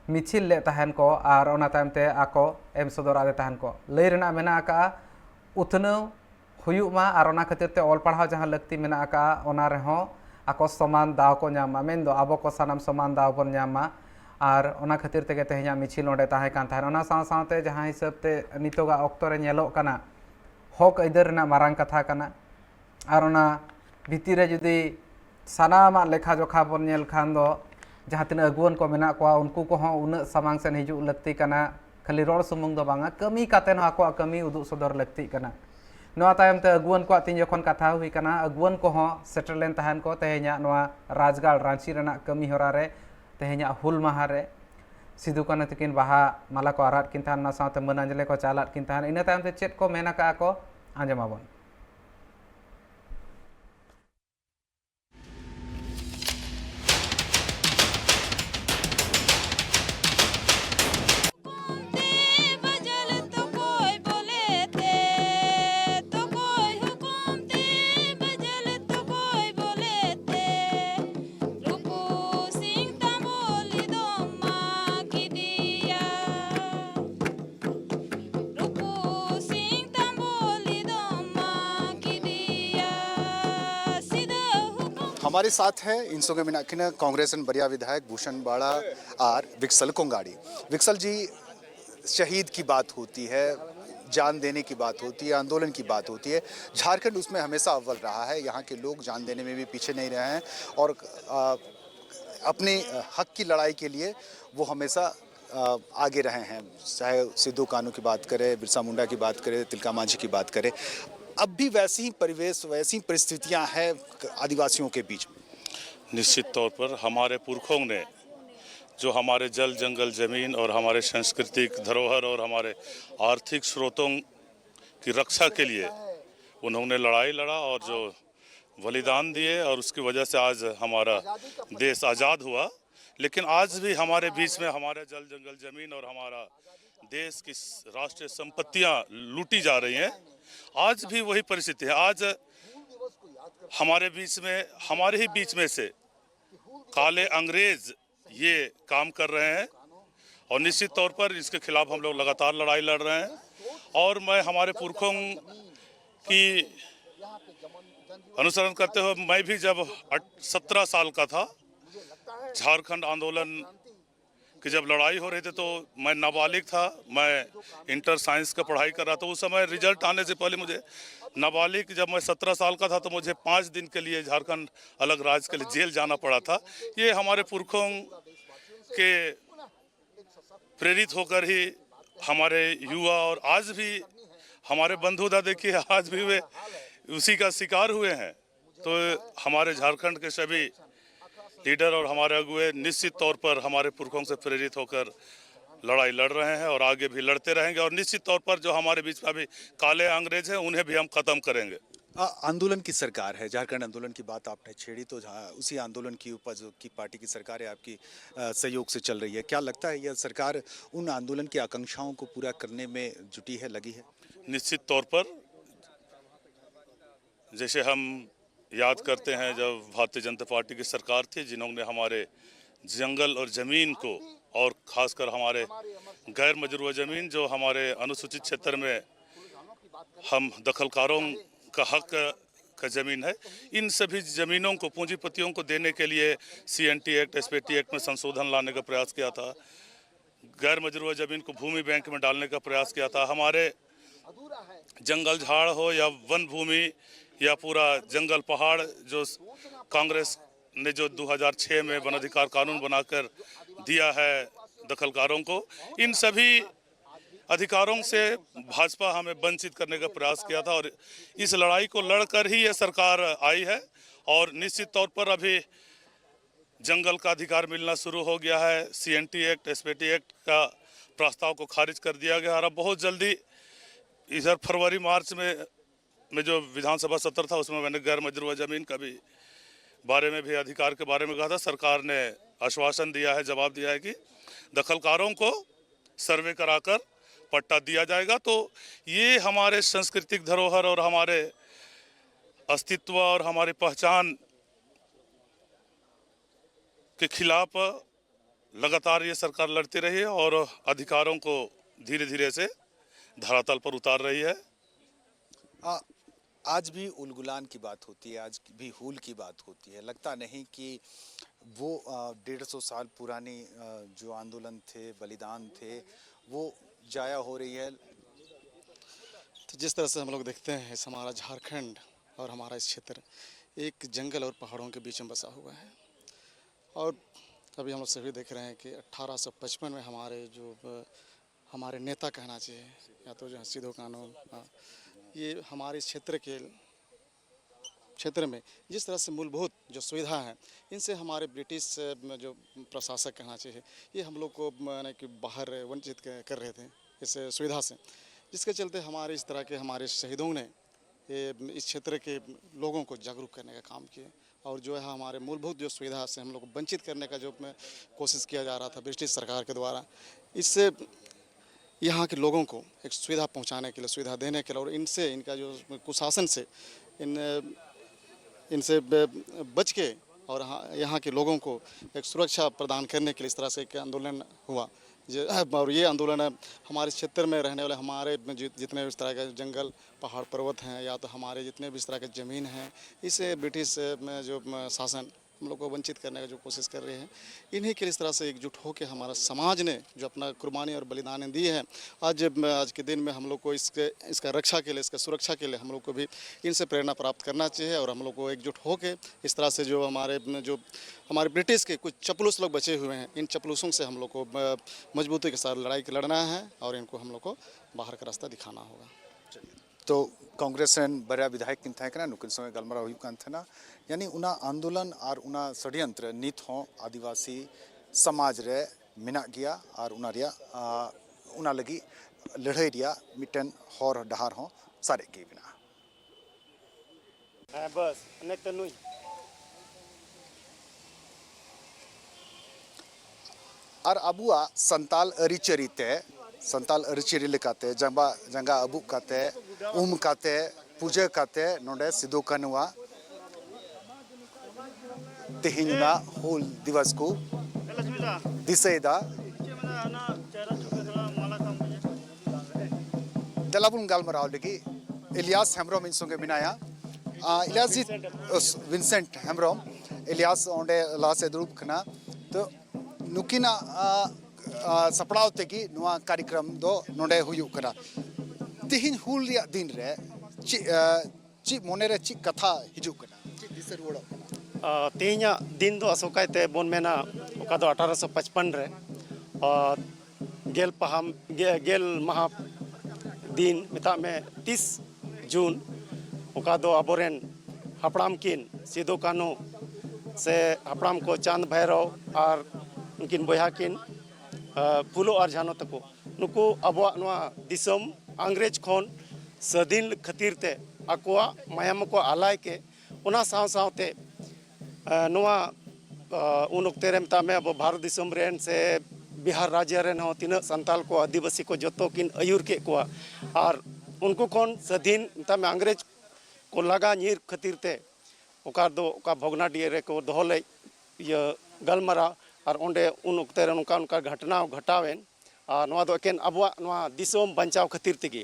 मिचिल ले ताहेन को और ओना तायम ते आको एम सदर आदे ताहेन को लई रेना मेना का उतनव हुयु मा और ओना खातिर ते ऑल पढ़ाव जहां लगती मेना का ओना रे हो आको समान दाव को न्यामा मेन दो आबो को सानाम समान दाव बन न्यामा और ओना खातिर तेगे तेहेኛ मिचिल ओंडे ताहे कान ताहेन ओना साव सावते जहां हिसाब ते नितोगा ऑक्तो रे नेलो कना हक ऐदर रेना मारांग कथा कना और ओना भितर रे जुदी सानामा लेखा जोखा बन नेल खान दो जहां तिना अगुवन को मेना कोआ उनको को हो उना सामांग सेन हिजु लगती कना खाली रोड सुमुंग दो बांगा कमी कातेन आको कमी उदु सदर लगती कना नोआ तायम ते अगुवन को तीन जखन कथा हुई कना अगुवन को हो सेटर लेन ताहेन को तेहेኛ नोआ राजगाड़ रांची रेना कमी होरा रे तेहेኛ हुल माहा रे सिदु कानु तकिन बाहा माला को आराट किन ताहेन ना साथे मनांजले को चालाट किन ताहेन इना तायम ते चेद को मेना का को आंजमाबन हमारे साथ है इनसोगे मिनाकिन कांग्रेस बरिया विधायक भूषण बाड़ा और विक्सल कोंगाड़ी। विक्सल जी, शहीद की बात होती है, जान देने की बात होती है, आंदोलन की बात होती है, झारखंड उसमें हमेशा अव्वल रहा है। यहाँ के लोग जान देने में भी पीछे नहीं रहे हैं और अपने हक की लड़ाई के लिए वो हमेशा आगे रहे हैं। चाहे सिद्धू कान्हू की बात करें, बिरसा मुंडा की बात करें, तिलका मांझी की बात करें, अब भी वैसी ही परिवेश, वैसी परिस्थितियां हैं आदिवासियों के बीच में। निश्चित तौर पर हमारे पुरखों ने जो हमारे जल जंगल ज़मीन और हमारे सांस्कृतिक धरोहर और हमारे आर्थिक स्रोतों की रक्षा के लिए उन्होंने लड़ाई लड़ा और जो बलिदान दिए और उसकी वजह से आज हमारा देश आज़ाद हुआ। लेकिन आज भी हमारे बीच में हमारे जल जंगल ज़मीन और हमारा देश की राष्ट्रीय संपत्तियां लूटी जा रही हैं। आज भी वही परिस्थिति है। आज हमारे बीच में, हमारे ही बीच में से काले अंग्रेज ये काम कर रहे हैं और निश्चित तौर पर इसके खिलाफ हम लोग लगातार लड़ाई लड़ रहे हैं। और मैं हमारे पुरखों की अनुसरण करते हुए, मैं भी जब 17 साल का था, झारखंड आंदोलन की जब लड़ाई हो रही थी तो मैं नाबालिग था, मैं इंटर साइंस का पढ़ाई कर रहा था। उस समय रिजल्ट आने से पहले मुझे नाबालिग, जब मैं 17 साल का था तो मुझे 5 दिन के लिए झारखंड अलग राज्य के लिए जेल जाना पड़ा था। ये हमारे पुरखों के प्रेरित होकर ही हमारे युवा और आज भी हमारे बंधुदा देखिए आज भी वे उसी का शिकार हुए हैं। तो हमारे झारखंड के सभी लीडर और हमारे अगुए निश्चित तौर पर हमारे पुरखों से प्रेरित होकर लड़ाई लड़ रहे हैं और आगे भी लड़ते रहेंगे। और निश्चित तौर पर जो हमारे बीच में अभी काले अंग्रेज हैं उन्हें भी हम खत्म करेंगे। आंदोलन की सरकार है, झारखंड आंदोलन की बात आपने छेड़ी तो उसी आंदोलन की उपज की पार्टी की सरकार है, आपकी सहयोग से चल रही है। क्या लगता है यह सरकार उन आंदोलन की आकांक्षाओं को पूरा करने में जुटी है, लगी है? निश्चित तौर पर जैसे हम याद करते हैं जब भारतीय जनता पार्टी की सरकार थी, जिन्होंने हमारे जंगल और ज़मीन को और ख़ासकर हमारे गैर मजरूआ ज़मीन जो हमारे अनुसूचित क्षेत्र में हम दखलकारों का हक का ज़मीन है, इन सभी ज़मीनों को पूंजीपतियों को देने के लिए CNT एक्ट, SPT एक्ट में संशोधन लाने का प्रयास किया था। गैर मजरूआ ज़मीन को भूमि बैंक में डालने का प्रयास किया था। हमारे जंगल झाड़ हो या वन भूमि या पूरा जंगल पहाड़, जो कांग्रेस ने जो 2006 में वन अधिकार कानून बनाकर दिया है दखलकारों को, इन सभी अधिकारों से भाजपा हमें वंचित करने का प्रयास किया था और इस लड़ाई को लड़कर ही ये सरकार आई है। और निश्चित तौर पर अभी जंगल का अधिकार मिलना शुरू हो गया है। CNT एक्ट, SPT एक्ट का प्रस्ताव को खारिज कर दिया गया और अब बहुत जल्दी इधर फरवरी मार्च में जो विधानसभा सत्र था उसमें मैंने गैर मजरूआ ज़मीन का भी बारे में भी अधिकार के बारे में कहा था। सरकार ने आश्वासन दिया है, जवाब दिया है कि दखलकारों को सर्वे कराकर पट्टा दिया जाएगा। तो ये हमारे सांस्कृतिक धरोहर और हमारे अस्तित्व और हमारी पहचान के खिलाफ लगातार ये सरकार लड़ती रही है और अधिकारों को धीरे धीरे से धरातल पर उतार रही है। आज भी उलगुलान की बात होती है, आज भी हूल की बात होती है। लगता नहीं कि वो 150 साल पुरानी जो आंदोलन थे, बलिदान थे, वो जाया हो रही है। तो जिस तरह से हम लोग देखते हैं हमारा झारखंड और हमारा इस क्षेत्र एक जंगल और पहाड़ों के बीच में बसा हुआ है और अभी हम लोग सभी देख रहे हैं कि 1855 में हमारे नेता कहना चाहिए या तो जो सिद्धू कान्हू, ये हमारे इस क्षेत्र में जिस तरह से मूलभूत जो सुविधा है, इनसे हमारे ब्रिटिश जो प्रशासक कहना चाहिए, ये हम लोग को माने कि बाहर वंचित कर रहे थे इस सुविधा से, जिसके चलते हमारे इस तरह के हमारे शहीदों ने इस क्षेत्र के लोगों को जागरूक करने का काम किया और जो है हमारे मूलभूत जो सुविधा से हम लोग को वंचित करने का जो कोशिश किया जा रहा था ब्रिटिश सरकार के द्वारा, इससे यहाँ के लोगों को एक सुविधा पहुँचाने के लिए, सुविधा देने के लिए और इनसे इनका जो कुशासन से इनसे बच के और यहाँ के लोगों को एक सुरक्षा प्रदान करने के लिए इस तरह से एक आंदोलन हुआ। और ये आंदोलन हमारे क्षेत्र में रहने वाले हमारे जितने भी इस तरह के जंगल पहाड़ पर्वत हैं या तो हमारे जितने भी इस तरह के ज़मीन हैं, इसे ब्रिटिश में जो शासन हम लोग को वंचित करने का जो कोशिश कर रहे हैं, इन्हीं के लिए इस तरह से एकजुट होकर हमारा समाज ने जो अपना कुर्बानी और बलिदान दिए हैं, आज के दिन में हम लोग को इसका रक्षा के लिए, इसका सुरक्षा के लिए हम लोग को भी इनसे प्रेरणा प्राप्त करना चाहिए और हम लोग को एकजुट होकर इस तरह से जो हमारे ब्रिटिश के कुछ चपलूस लोग बचे हुए हैं, इन चपलूसों से हम लोग को मजबूती के साथ लड़ना है और इनको हम लोग को बाहर का रास्ता दिखाना होगा। तो कांग्रेस रेन बरिया विधायक किन थाहे कना नुकिन संगे गलमारा हुई कान थना, यानी उना आंदोलन और उना षड्यंत्र नित हो आदिवासी समाज रे मिना गया और उना लगी लड़ाई रिया मिटन हर डहार हो सारे के बिना बस अनेक तो नुई और अबुआ संताल अरिचरिते संताल अरिचरि लेकाते जंगा अबुक काते काते पूजा काते नोडे सिदो कानुआ तेहिना हुल दिवस को दिसेदा दलाबुन गालमराव लगी इलियास हेम्ब्रोम इन संगे बिनाया इलियास विंसेंट हेम्ब्रोम इलियास ओंडे लास दुरुब खना तो नुकिना सपड़ाव तेगी नुआ कार्यक्रम दो नोडे हुयुक करा तिहिन हुल रिया दिन रे ची मोने रे ची कथा हिजुक कना ची दिसर वड़ो तेहिना दिन दो असोकायते बोन मेना ओका दो 1855 रे गेल महा दिन मिता में 30 जून ओका दो अबोरेन हपड़ाम किन सिदो कानो से हपड़ाम को चांद भैरव और उनकिन बया किन फुलो और झानो तको नुको अबवा नवा दिसम अंग्रेज खन स्वाधीन खातिर ते अकोआ मायाम को आलाय के उना साव सावते नवा उन ओक्ते रे मता में अब भारत दिसम रेन से बिहार राज्य रेन हो तीन संताल को आदिवासी को जतो किन अयुर के को और उनको खन स्वाधीन मता में अंग्रेज को लगा नीर खातिर ते ओका दो ओका भोगनाडी रे को दोहले ये गलमरा और ओंडे उन उक्ते रे उनका घटना घटावेन नवा दो एकेन अबवा नवा दिसोम बंचाव खातिर तेगी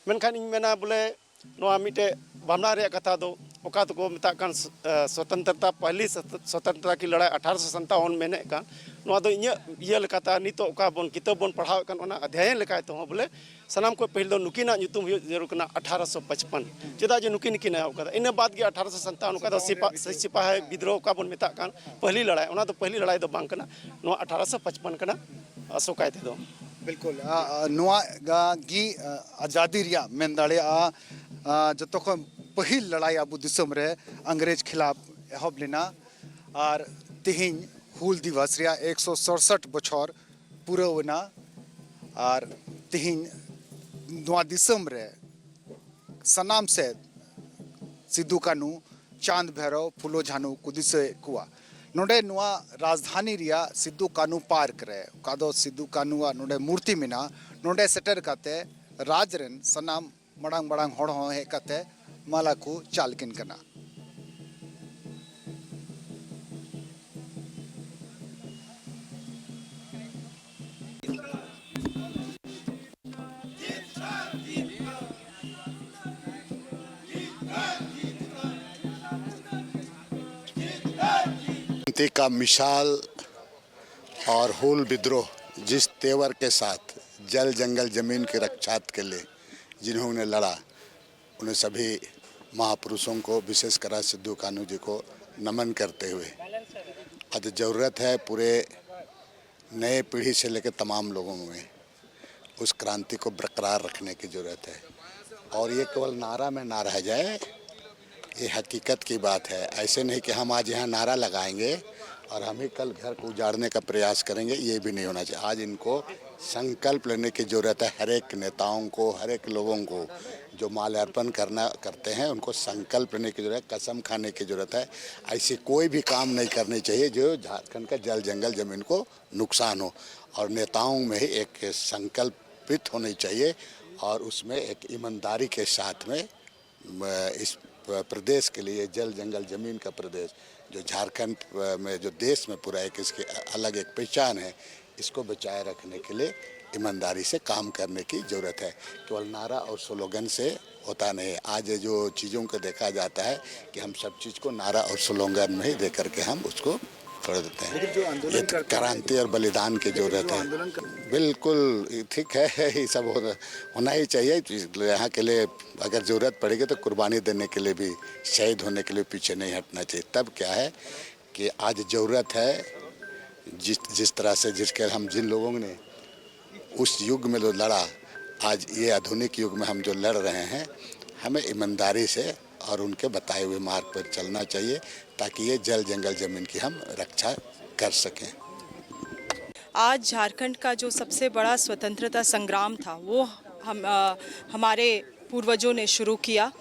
मेनखान इन मेना बोले नवा मिटे भावना रे कथा दो ओका तो को मिता कान स्वतंत्रता पहली स्वतंत्रता की लड़ाई 1857 मेने कान नवा दो इया लेकाता नितो ओका बोन किताब बोन पढ़ाव कान ओना अध्ययन लेकाय तो बोले सनाम को पहले दो नुकिना नुतुम जरूर कना 1855 चेदा जे नुकिन किन ओका इन बाद के 1857 ओका दो सिपाही विद्रोह का बोन मिता कान पहली लड़ाई ओना तो पहली लड़ाई दो बांग कना नवा 1855 कना असोकाय ते दो बिल्कुल नुआ गी आजादी रिया मेन दाड़े जतो को पहिल लड़ाई अबु दिसम रे अंग्रेज खिलाफ एहब लेना और तिहिन हुल दिवस रिया 167 बछर पूरा होना और तिहिन नुआ दिसम रे सनाम से सिद्धू कानू चांद भैरव फुलो झानू कुदिसे कुआ नोडे नुआ राजधानी रिया सिद्धू कानू पार्क रे कादो सिद्धू कानूआ नोडे मूर्ति मिना नोडे सेटर काते राजरेन सनाम मड़ांग मड़ांग हड़ हो हे काते माला को चालकिन कना का मिसाल और हुल विद्रोह जिस तेवर के साथ जल जंगल जमीन की रक्षा के लिए जिन्होंने लड़ा उन्हें सभी महापुरुषों को विशेषकर सिद्धू कानू जी को नमन करते हुए आज ज़रूरत है पूरे नए पीढ़ी से लेकर तमाम लोगों में उस क्रांति को बरकरार रखने की ज़रूरत है और ये केवल नारा में ना रह जाए, ये हकीकत की बात है। ऐसे नहीं कि हम आज यहाँ नारा लगाएंगे और हम ही कल घर को उजाड़ने का प्रयास करेंगे, ये भी नहीं होना चाहिए। आज इनको संकल्प लेने की ज़रूरत है। हर एक नेताओं को, हर एक लोगों को जो माल्यार्पण करते हैं उनको संकल्प लेने की ज़रूरत है, कसम खाने की ज़रूरत है। ऐसी कोई भी काम नहीं करनी चाहिए जो झारखंड का जल जंगल ज़मीन को नुकसान हो और नेताओं में ही एक संकल्पित होनी चाहिए और उसमें एक ईमानदारी के साथ में इस प्रदेश के लिए जल जंगल ज़मीन का प्रदेश जो झारखंड में जो देश में पूरा एक इसकी अलग एक पहचान है, इसको बचाए रखने के लिए ईमानदारी से काम करने की ज़रूरत है। केवल नारा और स्लोगन से होता नहीं है। आज जो चीज़ों को देखा जाता है कि हम सब चीज़ को नारा और स्लोगन में ही दे करके हम उसको छोड़ देते हैं। ये तो क्रांति और बलिदान की जरूरत है। बिल्कुल ठीक है, ये सब होना ही चाहिए। यहाँ के लिए अगर ज़रूरत पड़ेगी तो कुर्बानी देने के लिए भी, शहीद होने के लिए पीछे नहीं हटना चाहिए। तब क्या है कि आज ज़रूरत है जिस तरह से जिन लोगों ने उस युग में जो लड़ा, आज ये आधुनिक युग में हम जो लड़ रहे हैं, हमें ईमानदारी से और उनके बताए हुए मार्ग पर चलना चाहिए ताकि ये जल जंगल ज़मीन की हम रक्षा कर सकें। आज झारखंड का जो सबसे बड़ा स्वतंत्रता संग्राम था वो हमारे पूर्वजों ने शुरू किया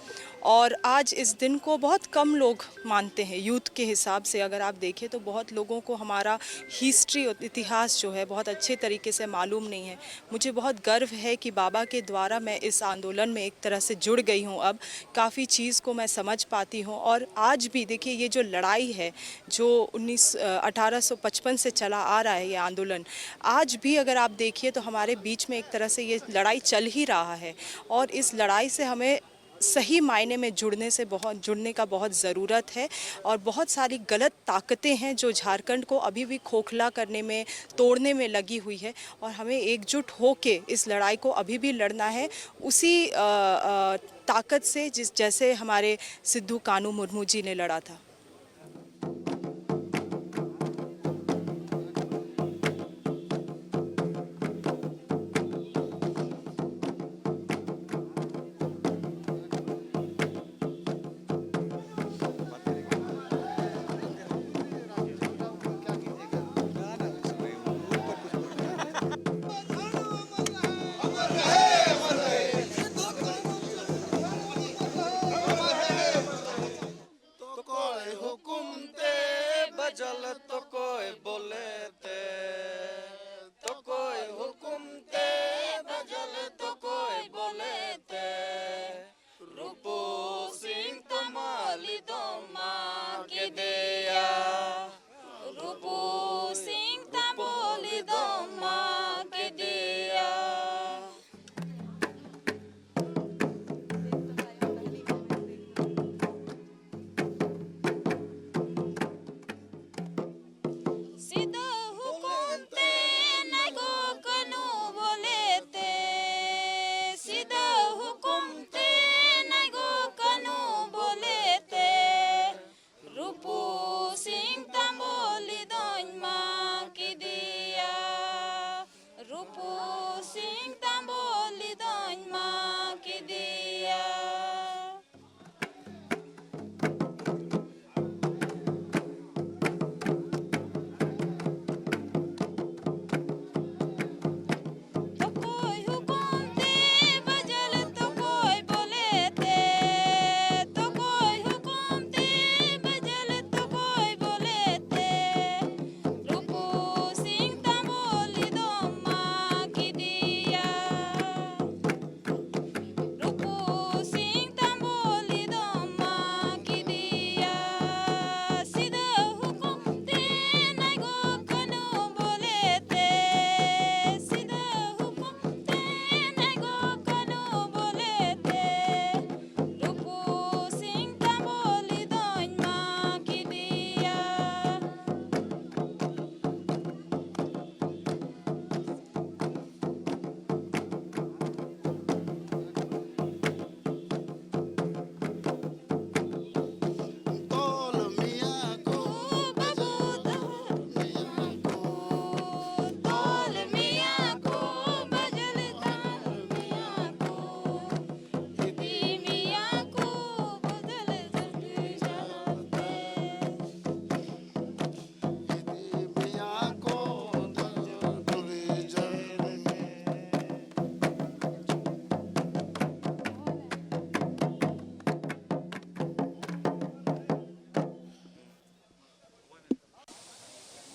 और आज इस दिन को बहुत कम लोग मानते हैं। यूथ के हिसाब से अगर आप देखें तो बहुत लोगों को हमारा हिस्ट्री और इतिहास जो है बहुत अच्छे तरीके से मालूम नहीं है। मुझे बहुत गर्व है कि बाबा के द्वारा मैं इस आंदोलन में एक तरह से जुड़ गई हूँ। अब काफ़ी चीज़ को मैं समझ पाती हूँ और आज भी देखिए ये जो लड़ाई है जो 1855 से चला आ रहा है, ये आंदोलन आज भी अगर आप देखिए तो हमारे बीच में एक तरह से ये लड़ाई चल ही रहा है और इस लड़ाई से हमें सही मायने में जुड़ने का बहुत ज़रूरत है। और बहुत सारी गलत ताकतें हैं जो झारखंड को अभी भी खोखला करने में, तोड़ने में लगी हुई है और हमें एकजुट होके इस लड़ाई को अभी भी लड़ना है उसी ताकत से जैसे हमारे सिद्धू कानू मुर्मू जी ने लड़ा था।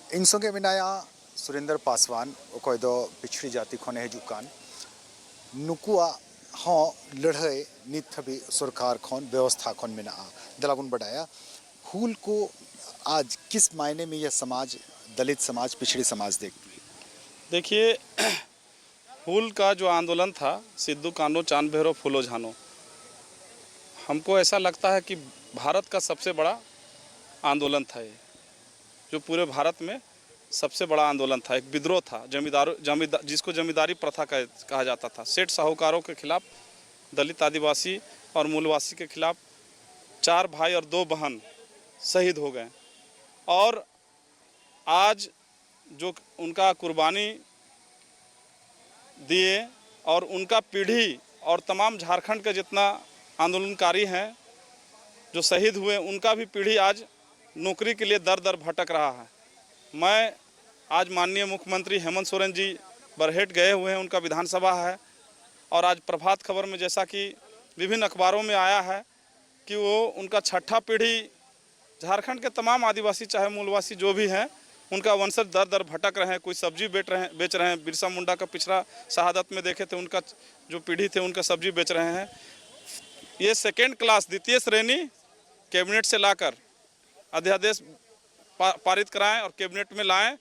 इन संगे मिनाया सुरेंद्र पासवान अखय दो पिछड़ी जाति खने हजुकान नुकुआ हाँ लड़ाई नित हबी सरकार खन व्यवस्था खन मेना दलाबुन बढ़ाया हुल को आज किस मायने में यह समाज, दलित समाज, पिछड़ी समाज देखती है? देखिए हुल का जो आंदोलन था, सिद्धू कान्हू चांद भैरव फूलो झानो, हमको ऐसा लगता है कि भारत का सबसे बड़ा आंदोलन था ये, जो पूरे भारत में सबसे बड़ा आंदोलन था। एक विद्रोह था जिसको जमींदारी प्रथा कहा जाता था। सेठ साहूकारों के खिलाफ, दलित आदिवासी और मूलवासी के खिलाफ 4 भाई और 2 बहन शहीद हो गए। और आज जो उनका कुर्बानी दिए और उनका पीढ़ी और तमाम झारखंड के जितना आंदोलनकारी हैं जो शहीद हुए, उनका भी पीढ़ी आज नौकरी के लिए दर दर भटक रहा है। मैं आज माननीय मुख्यमंत्री हेमंत सोरेन जी बरहेट गए हुए हैं, उनका विधानसभा है, और आज प्रभात खबर में जैसा कि विभिन्न अखबारों में आया है कि वो उनका 6ठा पीढ़ी झारखंड के तमाम आदिवासी चाहे मूलवासी जो भी हैं, उनका वंशज दर दर भटक रहे हैं। कोई सब्जी बेच रहे हैं। बिरसा मुंडा का पिछड़ा शहादत में देखे थे, उनका जो पीढ़ी थे उनका सब्जी बेच रहे हैं। ये 2nd क्लास, द्वितीय श्रेणी कैबिनेट से लाकर अध्यादेश पारित कराएं और कैबिनेट में लाएं,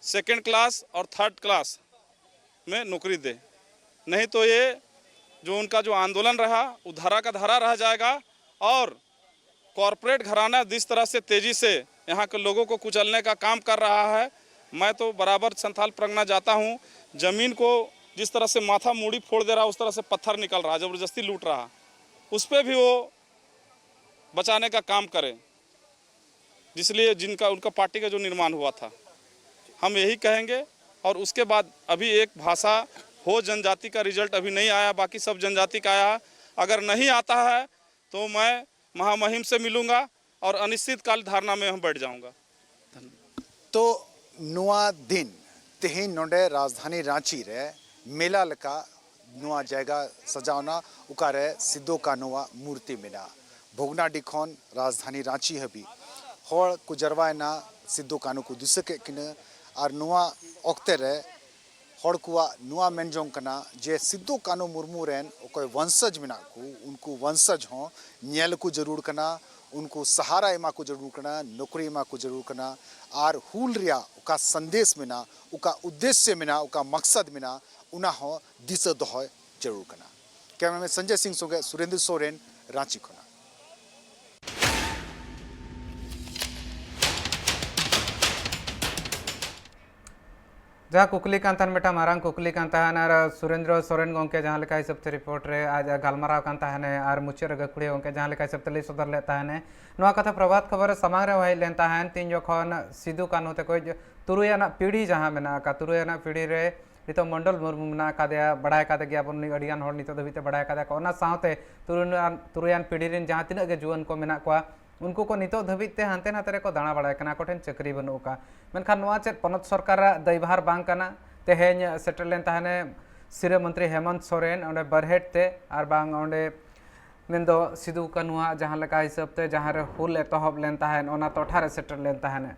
2nd क्लास और 3rd क्लास में नौकरी दे। नहीं तो ये जो उनका जो आंदोलन रहा वो धारा का धारा रह जाएगा। और कॉरपोरेट घराना जिस तरह से तेज़ी से यहाँ के लोगों को कुचलने का काम कर रहा है, मैं तो बराबर संथाल परगना जाता हूँ। ज़मीन को जिस तरह से माथा मूड़ी फोड़ दे रहा, उस तरह से पत्थर निकल रहा, ज़बरदस्ती लूट रहा, उस पर भी वो बचाने का काम करें, जिसलिए उनका पार्टी का जो निर्माण हुआ था। हम यही कहेंगे। और उसके बाद अभी एक भाषा हो जनजाति का रिजल्ट अभी नहीं आया, बाकी सब जनजाति का आया। अगर नहीं आता है तो मैं महामहिम से मिलूंगा और अनिश्चितकाल धारणा में हम बैठ जाऊंगा। तो नुआ दिन तेहिन नोडे राजधानी रांची रे मेला लका नुआ जगह सजावना उकारे सिद्धू कान्हूआ मूर्ति मेना भोगनाडी खन राजधानी रांची हबी हर को जरवायना सिद्धू कान्हू को दुसके किने और नुआ ऑक्ते रे हर कुआ नुआ मेनजोंग कना जे सिद्धू कान्हू मुर्मू रेन ओकोय वंशज मेना को उनको वंशज हो न्याल को जरूर कना, उनको सहारा एमा को जरूर कना, नौकरी एमा को जरूर कना और हुल रिया उका संदेश मेना, उका उद्देश्य मेना, उका मकसद मेना उना हो दिशा दोह जरूर कना। कैमरा में संजय सिंह सोगे सुरेंद्र सोरेन, रांची खना। जहाँ कुकली कान तहन बेटा मारांग कुकली कान तहन और सुरेंद्र सोरेन गोंके जहाँ लेका हिसाब से रिपोर्ट रे आज गालमाराव कान तहन और मुचर गकुड़ी गोंके जहाँ लेका हिसाब से लई सदर ले तहन नोआ कथा प्रभात खबर समांग रे वाई लेन तहन तीन जोखन सिद्धू कान्हू ते कोई तुरुयाना पीढ़ी जहाँ मेना का तुरुयाना पीढ़ी रे नितो मंडल मुर्मू मेना कादया बड़ाय कादे गया बन अडियान होड़ नितो दबिते बड़ाय कादे को ओना साउते तुरुयान पीढ़ी रेन जहाँ तिना गे जुआन को मेना को उनको को नितो धबिते हानते नाते रे को दाणा बड़ाय कना कोठेन चक्री बनु का मेनखान नोआ चेत पनत सरकार दायभार बांग कना तेहेñ सेटल लेन तहने सिरे मंत्री हेमंत सोरेन ओंडे बरहेट ते आर बांग ओंडे मेनदो सिद्धू कान्हूआ जहाँ लेका हिसाब ते जहाँ रे हुल एतहब लेन तहन ओना टोठा रे सेटल लेन तहने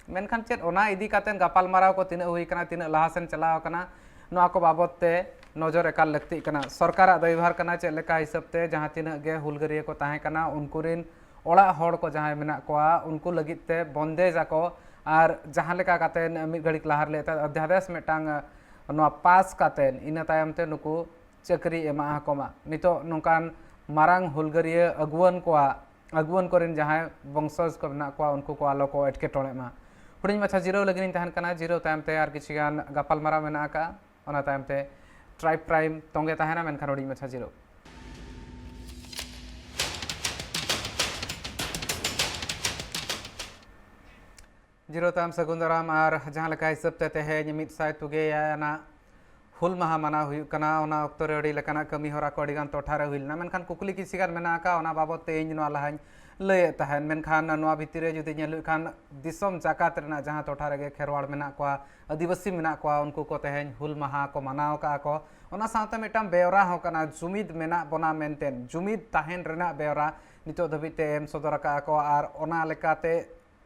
मेनखान चेत ओना इदी कातेन गापाल माराव को तिना हुई कना तिना लाहासेन चलाव कना नोआ को बाबत ते नजर एकाल लगती कना सरकार दायभार कना चेत लेका हिसाब ते जहाँ तिना गे हुलगरिया को ताहे कना उनकुरिन ओड़ा हड़ को जहाँ मेना कोआ उनको लगित ते बंदेज आको और जहाँ लेका कातेन मिद घड़ी लहार ले अध्यादेश मेटांग नोआ पास कातेन इना तायम ते नुकु चक्री एमा कोमा नितो नोकान मारांग हुलगरिया अगुवन कोरिन जहाँ वंशज को मेना कोआ उनको को आलो को एटकेटोणे मा हुडिंग माछा जीरो लगिन तहन कना जीरो तायम ते आर किछिगान गापाल मारा मेना का ओना तायम ते ट्राइब प्राइम तोंगे तहना मेनखान हुडिंग माछा जीरो जीरो ताम सगुन दाराम और जहाँ लेका हिसाब ते तेहेñ मिद साय तुगे याना हुल माहा माना हुई कना ओना ऑक्तो रे अड़ी लेकाना कमी होरा को अड़ीगान टोठा रे हुइलना मेनखान कुकली किसिगान मेना का ओना बाबत ते इन नोआ लहाñ लय तहन मेनखान नोआ भितर रे जुदी नेलु खान दिसम जाकात रेना जहाँ टोठा रे खेरवाड़ मेना को आदिवासी मेना को उनको को तेहेñ हुल माहा को मनाव का को ओना साथे मिटाम बेवरा हो कना जुमिद मेना बना मेनटेन जुमिद तहन रेना बेवरा नितो धबिते एम सदर का को आर ओना लेकाते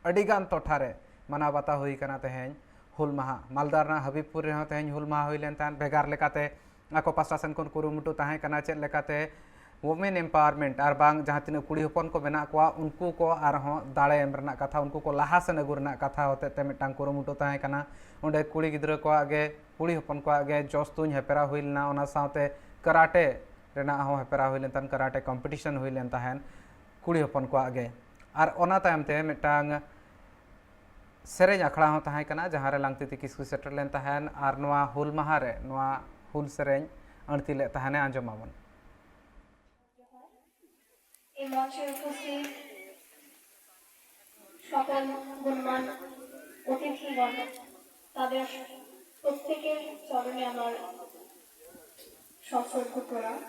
अड़ीगान टोठा रे मना बाता हुई कना तेहेñ हुल माहा मालदारना हबीबपुर रे तेहेñ हुल माहा हुई लेन तान भेगार लेकाते आको पास्टा सेन कोन कुरुमुटु ताहे कना चेत लेकाते वुमेन एम्पावरमेंट और बांग जहाँ तीन कुड़ी हपन को मेना को उनको को आरहों दाड़े एम कथा उनको को लाहा सेन अगु कथा होते ते मिटांग कुरुमुटु ताहे कना ओंडे कुड़ी गिद्रा को आगे कुड़ी हपन को आगे जोश तुन हेपेरा हुई लेना ओना साथे कराटे रेना हो हेपेरा हुई लेन कराटे कॉम्पिटिशन हुई लेन तहन कुड़ी हपन को आगे और ओना तायम ते मिटांग सेरेज आखड़ा हो तहां कना जहां रे लांगती किसकु सेटर लेन तहन और नोआ हुल माहा रे नोआ हुल सेरेज अणती ले तहने आंजमाबन এই মঞ্চে উপস্থিত সকল গুণমান অতিথিগণ তাদের প্রত্যেকের চরণে আমার সশ্রদ্ধ প্রণাম।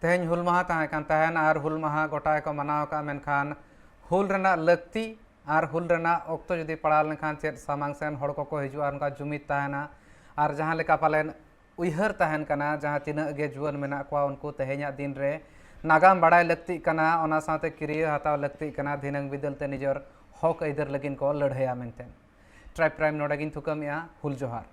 तेहन हुल माहा तहन और हुल माहा गोटा को मनाव का मेनखान हुल रना लगती और हुल रना ओक्तो जदि पड़ा लेखान चेत सामांग सेन हड़ को हिजुआ उनका जुमिद तहना और जहाँ लेका पालेन उयहर तहन कना जहाँ तीना गे जुआन मेना को उनको तेहना दिन रे नागाम बड़ाई लगती कना ओना साथे किरिया हताव लगती कना दिनंग बिदलते निजर हक इधर लगिन को लड़हया मेनते ट्राइब प्राइम नोडागिन थुकमिया हुल जोहार।